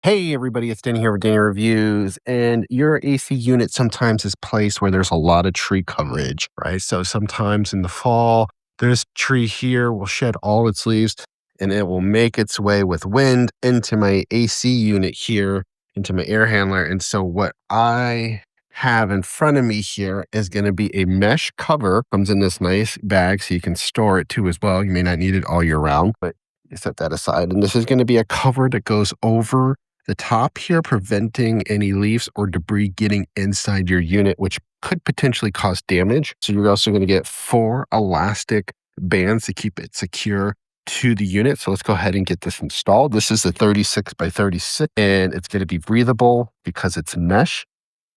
Hey everybody, it's Danny here with Danny Reviews. And your AC unit sometimes is placed where there's a lot of tree coverage, right? So sometimes in the fall, this tree here will shed all its leaves and it will make its way with wind into my AC unit here, into my air handler. And so what I have in front of me here is going to be a mesh cover. Comes in this nice bag so you can store it too as well. You may not need it all year round, but you set that aside. And this is going to be a cover that goes over the top here, preventing any leaves or debris getting inside your unit, which could potentially cause damage. So you're also going to get 4 elastic bands to keep it secure to the unit. So let's go ahead and get this installed. This is a 36 by 36 and it's going to be breathable because it's mesh.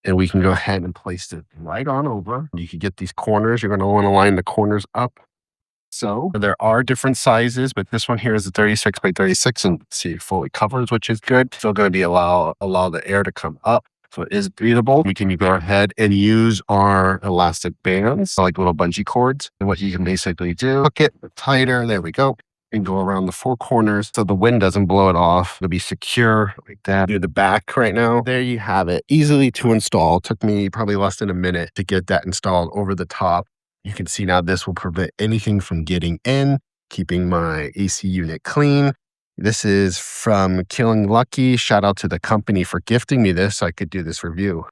And we can go ahead and place it right on over. You can get these corners. You're going to want to line the corners up. So there are different sizes, but this one here is a 36 by 36 and see it fully covers, which is good. Still going to be allow the air to come up. So it is breathable. We can go ahead and use our elastic bands, like little bungee cords. And what you can basically do, hook it tighter. There we go. And go around the 4 corners so the wind doesn't blow it off. It'll be secure like that. Do the back right now. There you have it. Easily to install. Took me probably less than a minute to get that installed over the top. You can see now this will prevent anything from getting in, keeping my AC unit clean. This is from KylinLucky. Shout out to the company for gifting me this so I could do this review.